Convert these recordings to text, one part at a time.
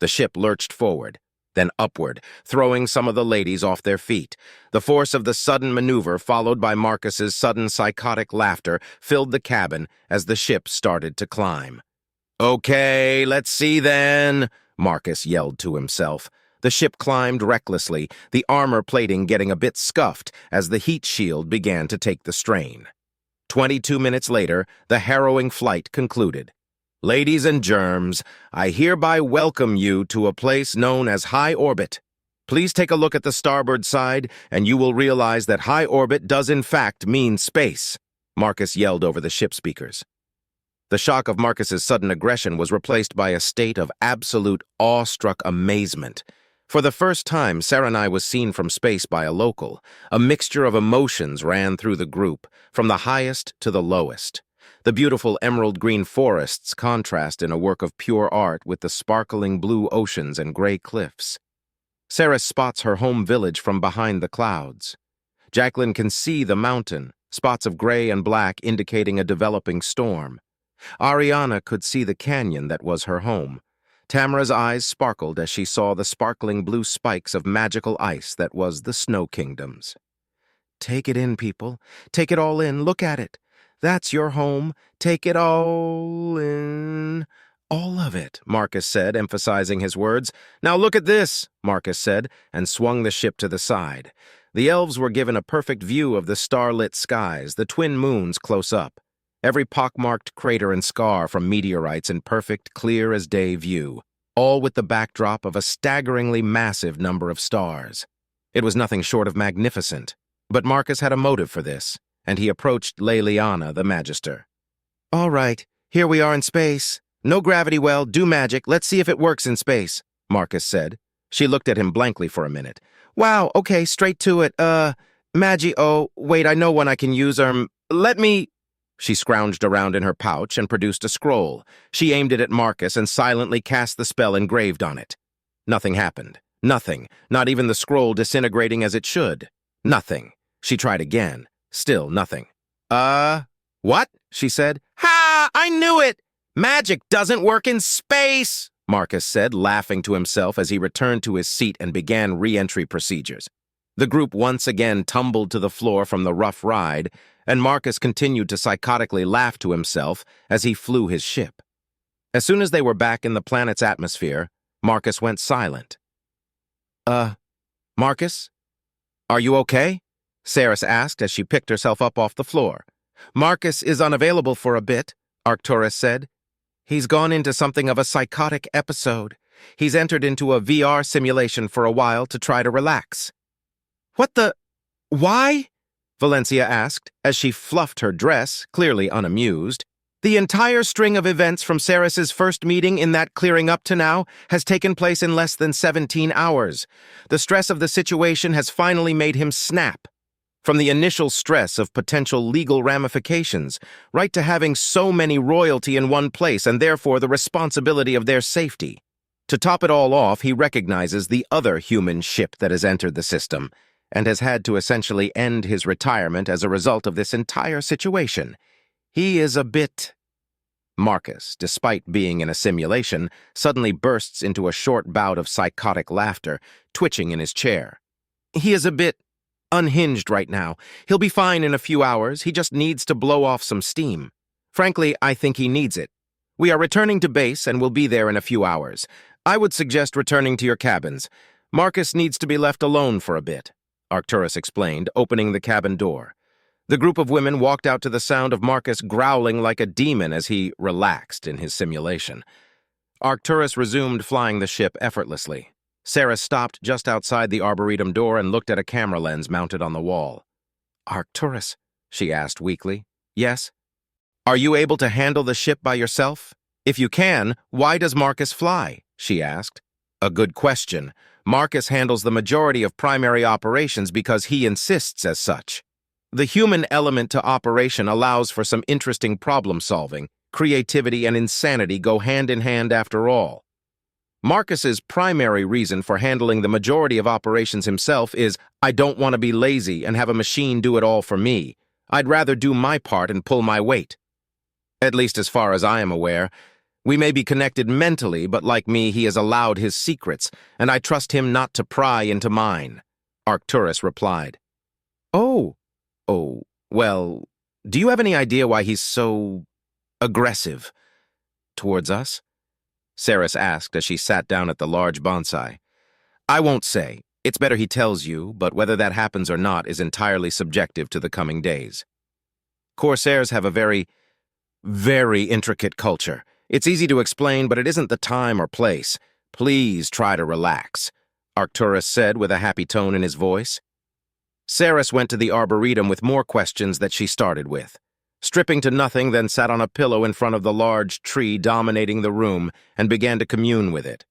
The ship lurched forward, then upward, throwing some of the ladies off their feet. The force of the sudden maneuver, followed by Marcus's sudden psychotic laughter, filled the cabin as the ship started to climb. "Okay, let's see then," Marcus yelled to himself. The ship climbed recklessly, the armor plating getting a bit scuffed as the heat shield began to take the strain. 22 minutes later, the harrowing flight concluded. "Ladies and germs, I hereby welcome you to a place known as high orbit. Please take a look at the starboard side, and you will realize that high orbit does in fact mean space," Marcus yelled over the ship speakers. The shock of Marcus's sudden aggression was replaced by a state of absolute awe-struck amazement. For the first time, Serenai was seen from space by a local. A mixture of emotions ran through the group, from the highest to the lowest. The beautiful emerald-green forests contrast in a work of pure art with the sparkling blue oceans and gray cliffs. Sarah spots her home village from behind the clouds. Jacqueline can see the mountain, spots of gray and black indicating a developing storm. Ariana could see the canyon that was her home. Tamara's eyes sparkled as she saw the sparkling blue spikes of magical ice that was the Snow Kingdoms. "Take it in, people. Take it all in. Look at it. That's your home. Take it all in." "All of it," Marcus said, emphasizing his words. "Now look at this," Marcus said, and swung the ship to the side. The elves were given a perfect view of the starlit skies, the twin moons close up. Every pockmarked crater and scar from meteorites in perfect, clear-as-day view, all with the backdrop of a staggeringly massive number of stars. It was nothing short of magnificent, but Marcus had a motive for this, and he approached Leliana, the Magister. "All right, here we are in space. No gravity well, do magic, let's see if it works in space," Marcus said. She looked at him blankly for a minute. "Wow, okay, straight to it, oh, wait, I know one I can use, let me—" She scrounged around in her pouch and produced a scroll. She aimed it at Marcus and silently cast the spell engraved on it. Nothing happened. Nothing, not even the scroll disintegrating as it should. Nothing. She tried again. Still nothing. What?" she said. "Ha! I knew it! Magic doesn't work in space!" Marcus said, laughing to himself as he returned to his seat and began re-entry procedures. The group once again tumbled to the floor from the rough ride, and Marcus continued to psychotically laugh to himself as he flew his ship. As soon as they were back in the planet's atmosphere, Marcus went silent. Marcus? Are you okay?" Saris asked as she picked herself up off the floor. "Marcus is unavailable for a bit," Arcturus said. "He's gone into something of a psychotic episode. He's entered into a VR simulation for a while to try to relax." "What the— Why?" Valencia asked, as she fluffed her dress, clearly unamused. "The entire string of events from Saris's first meeting in that clearing up to now has taken place in less than 17 hours. The stress of the situation has finally made him snap. From the initial stress of potential legal ramifications, right to having so many royalty in one place and therefore the responsibility of their safety. To top it all off, he recognizes the other human ship that has entered the system, and has had to essentially end his retirement as a result of this entire situation. He is a bit—" Marcus, despite being in a simulation, suddenly bursts into a short bout of psychotic laughter, twitching in his chair. "He is a bit unhinged right now. He'll be fine in a few hours. He just needs to blow off some steam. Frankly, I think he needs it. We are returning to base and will be there in a few hours. I would suggest returning to your cabins. Marcus needs to be left alone for a bit," Arcturus explained, opening the cabin door. The group of women walked out to the sound of Marcus growling like a demon as he relaxed in his simulation. Arcturus resumed flying the ship effortlessly. Sarah stopped just outside the arboretum door and looked at a camera lens mounted on the wall. "Arcturus," she asked weakly. "Yes?" "Are you able to handle the ship by yourself? If you can, why does Marcus fly?" she asked. "A good question. Marcus handles the majority of primary operations because he insists as such. The human element to operation allows for some interesting problem-solving. Creativity and insanity go hand in hand after all. Marcus's primary reason for handling the majority of operations himself is, I don't want to be lazy and have a machine do it all for me. I'd rather do my part and pull my weight. At least as far as I am aware. We may be connected mentally, but like me, he has allowed his secrets, and I trust him not to pry into mine," Arcturus replied. Oh, oh, well, do you have any idea why he's so aggressive towards us?" Ceres asked as she sat down at the large bonsai. "I won't say. It's better he tells you, but whether that happens or not is entirely subjective to the coming days. Corsairs have a very, very intricate culture. It's easy to explain, but it isn't the time or place. Please try to relax," Arcturus said with a happy tone in his voice. Ceres went to the arboretum with more questions that she started with. Stripping to nothing, then sat on a pillow in front of the large tree dominating the room and began to commune with it.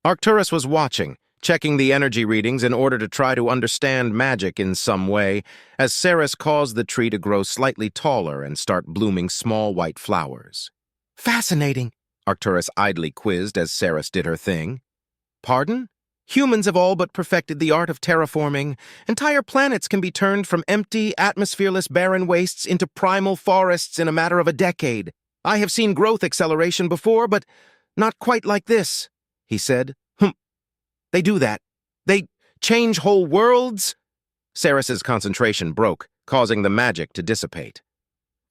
Arcturus was watching, checking the energy readings in order to try to understand magic in some way, as Ceres caused the tree to grow slightly taller and start blooming small white flowers. "Fascinating," Arcturus idly quizzed as Ceres did her thing. "Pardon? Humans have all but perfected the art of terraforming. Entire planets can be turned from empty, atmosphereless barren wastes into primal forests in a matter of a decade. I have seen growth acceleration before, but not quite like this," he said. "They do that. They change whole worlds?" Ceres's concentration broke, causing the magic to dissipate.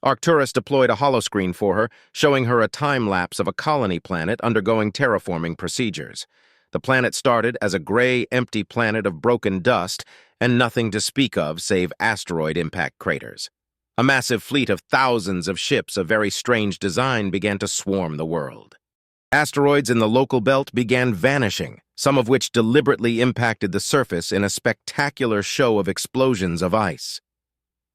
Arcturus deployed a holoscreen for her, showing her a time-lapse of a colony planet undergoing terraforming procedures. The planet started as a gray, empty planet of broken dust and nothing to speak of save asteroid impact craters. A massive fleet of thousands of ships of very strange design began to swarm the world. Asteroids in the local belt began vanishing, some of which deliberately impacted the surface in a spectacular show of explosions of ice.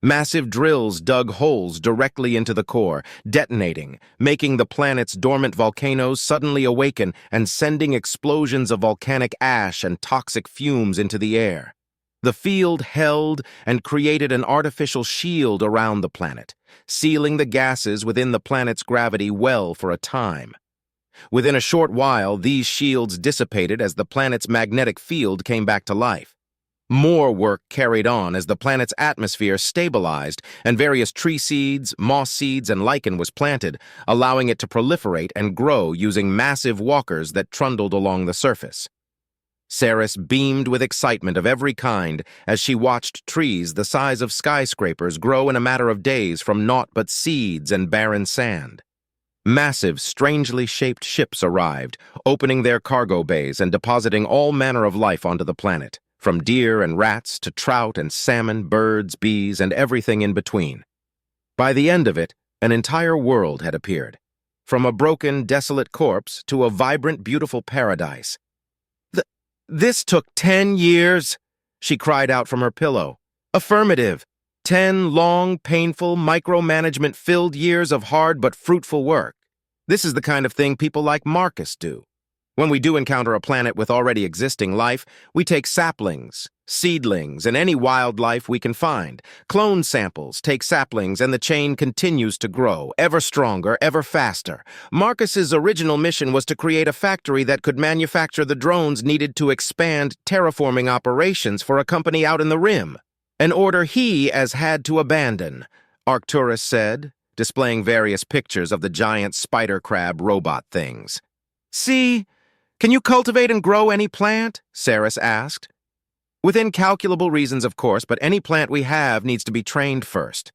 Massive drills dug holes directly into the core, detonating, making the planet's dormant volcanoes suddenly awaken and sending explosions of volcanic ash and toxic fumes into the air. The field held and created an artificial shield around the planet, sealing the gases within the planet's gravity well for a time. Within a short while, these shields dissipated as the planet's magnetic field came back to life. More work carried on as the planet's atmosphere stabilized and various tree seeds, moss seeds, and lichen was planted, allowing it to proliferate and grow using massive walkers that trundled along the surface. Ceres beamed with excitement of every kind as she watched trees the size of skyscrapers grow in a matter of days from naught but seeds and barren sand. Massive, strangely shaped ships arrived, opening their cargo bays and depositing all manner of life onto the planet, from deer and rats to trout and salmon, birds, bees, and everything in between. By the end of it, an entire world had appeared, from a broken, desolate corpse to a vibrant, beautiful paradise. This took 10 years, she cried out from her pillow. "Affirmative. 10 long, painful, micromanagement-filled years of hard but fruitful work. This is the kind of thing people like Marcus do. When we do encounter a planet with already existing life, we take saplings, seedlings, and any wildlife we can find. Clone samples take saplings, and the chain continues to grow, ever stronger, ever faster. Marcus's original mission was to create a factory that could manufacture the drones needed to expand terraforming operations for a company out in the Rim. An order he has had to abandon," Arcturus said, displaying various pictures of the giant spider crab robot things. "See? Can you cultivate and grow any plant?" Ceres asked. "Within calculable reasons, of course, but any plant we have needs to be trained first.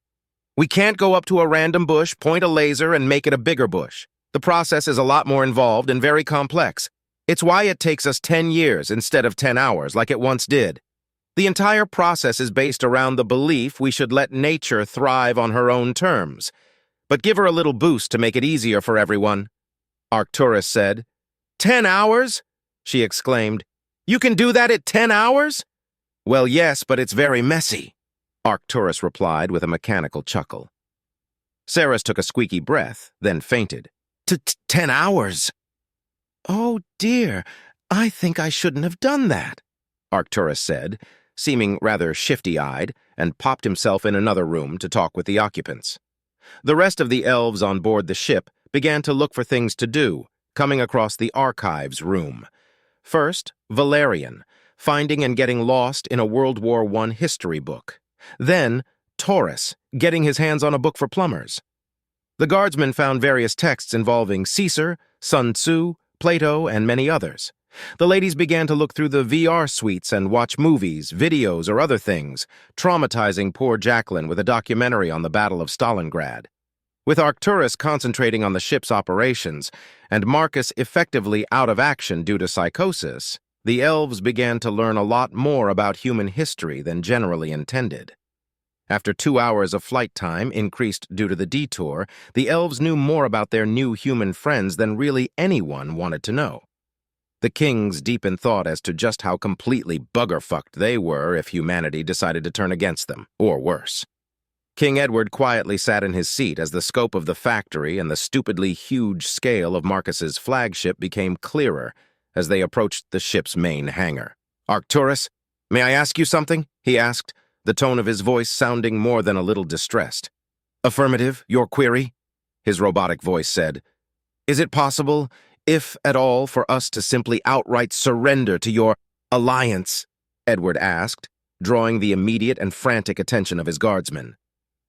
We can't go up to a random bush, point a laser, and make it a bigger bush. The process is a lot more involved and very complex. It's why it takes us 10 years instead of 10 hours, like it once did. The entire process is based around the belief we should let nature thrive on her own terms. But give her a little boost to make it easier for everyone," Arcturus said. 10 hours? She exclaimed. "You can do that at 10 hours? "Well, yes, but it's very messy," Arcturus replied with a mechanical chuckle. Ceres took a squeaky breath, then fainted. 10 hours? "Oh, dear, I think I shouldn't have done that," Arcturus said, seeming rather shifty-eyed, and popped himself in another room to talk with the occupants. The rest of the elves on board the ship began to look for things to do, coming across the archives room. First, Valerian, finding and getting lost in a World War I history book. Then, Taurus, getting his hands on a book for plumbers. The guardsmen found various texts involving Caesar, Sun Tzu, Plato, and many others. The ladies began to look through the VR suites and watch movies, videos, or other things, traumatizing poor Jacqueline with a documentary on the Battle of Stalingrad. With Arcturus concentrating on the ship's operations and Marcus effectively out of action due to psychosis, the elves began to learn a lot more about human history than generally intended. After 2 hours of flight time, increased due to the detour, the elves knew more about their new human friends than really anyone wanted to know. The kings deep in thought as to just how completely bugger-fucked they were if humanity decided to turn against them, or worse. King Edward quietly sat in his seat as the scope of the factory and the stupidly huge scale of Marcus's flagship became clearer as they approached the ship's main hangar. "Arcturus, may I ask you something?" he asked, the tone of his voice sounding more than a little distressed. "Affirmative, your query?" his robotic voice said. "Is it possible, if at all, for us to simply outright surrender to your alliance?" Edward asked, drawing the immediate and frantic attention of his guardsmen.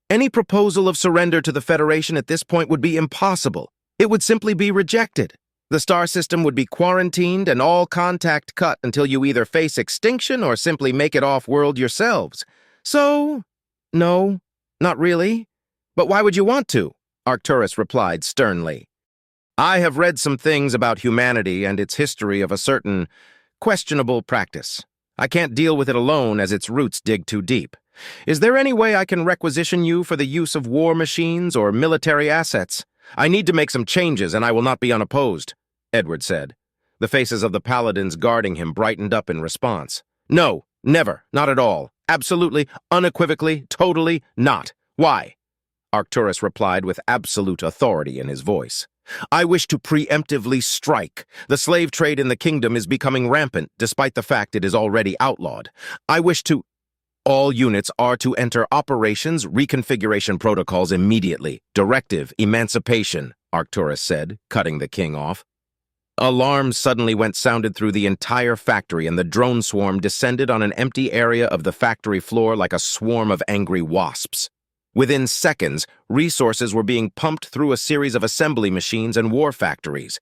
"Any proposal of surrender to the Federation at this point would be impossible. It would simply be rejected. The star system would be quarantined and all contact cut until you either face extinction or simply make it off-world yourselves. So, no, not really. But why would you want to?" Arcturus replied sternly. "I have read some things about humanity and its history of a certain questionable practice. I can't deal with it alone as its roots dig too deep. Is there any way I can requisition you for the use of war machines or military assets? I need to make some changes, and I will not be unopposed," Edward said. The faces of the paladins guarding him brightened up in response. "No, never, not at all. Absolutely, unequivocally, totally not. Why?" Arcturus replied with absolute authority in his voice. "I wish to preemptively strike. The slave trade in the kingdom is becoming rampant, despite the fact it is already outlawed. I wish to... All units are to enter operations reconfiguration protocols immediately. Directive, emancipation," Arcturus said, cutting the king off. Alarms suddenly sounded through the entire factory, and the drone swarm descended on an empty area of the factory floor like a swarm of angry wasps. Within seconds, resources were being pumped through a series of assembly machines and war factories.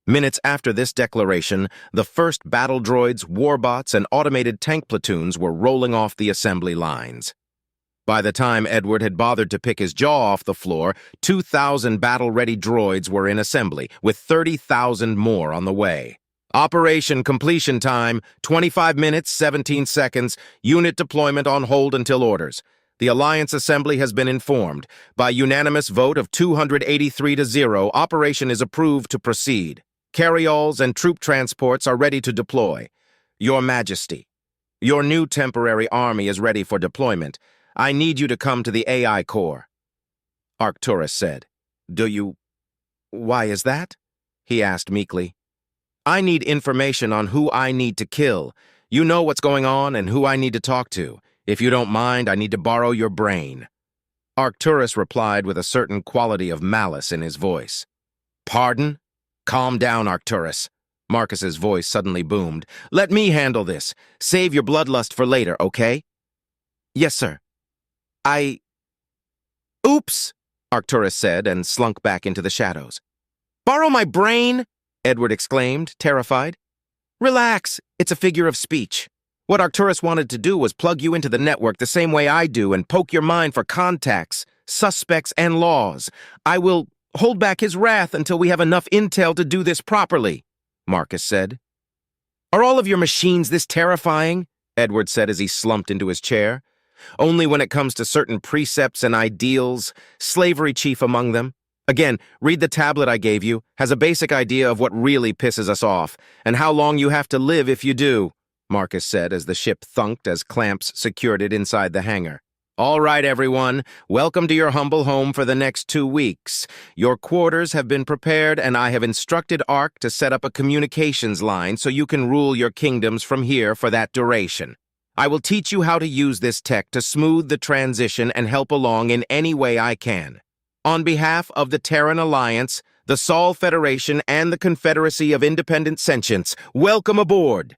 Minutes after this declaration, the first battle droids, warbots, and automated tank platoons were rolling off the assembly lines. By the time Edward had bothered to pick his jaw off the floor, 2,000 battle-ready droids were in assembly, with 30,000 more on the way. "Operation completion time, 25 minutes, 17 seconds. Unit deployment on hold until orders. The Alliance Assembly has been informed. By unanimous vote of 283 to 0, operation is approved to proceed. Carryalls and troop transports are ready to deploy. Your Majesty, your new temporary army is ready for deployment. I need you to come to the AI core," Arcturus said. Why is that?" he asked meekly. "I need information on who I need to kill. You know what's going on and who I need to talk to. If you don't mind, I need to borrow your brain." Arcturus replied with a certain quality of malice in his voice. "Pardon? Calm down, Arcturus." Marcus's voice suddenly boomed. "Let me handle this. Save your bloodlust for later, okay?" "Yes, sir. Oops," Arcturus said and slunk back into the shadows. "Borrow my brain?" Edward exclaimed, terrified. "Relax, it's a figure of speech. What Arcturus wanted to do was plug you into the network the same way I do and poke your mind for contacts, suspects, and laws. I will hold back his wrath until we have enough intel to do this properly," Marcus said. "Are all of your machines this terrifying?" Edward said as he slumped into his chair. "Only when it comes to certain precepts and ideals, slavery chief among them. Again, read the tablet I gave you, has a basic idea of what really pisses us off, and how long you have to live if you do," Marcus said as the ship thunked as clamps secured it inside the hangar. "All right, everyone, welcome to your humble home for the next 2 weeks. Your quarters have been prepared, and I have instructed Ark to set up a communications line so you can rule your kingdoms from here for that duration. I will teach you how to use this tech to smooth the transition and help along in any way I can. On behalf of the Terran Alliance, the Sol Federation, and the Confederacy of Independent Sentients, welcome aboard.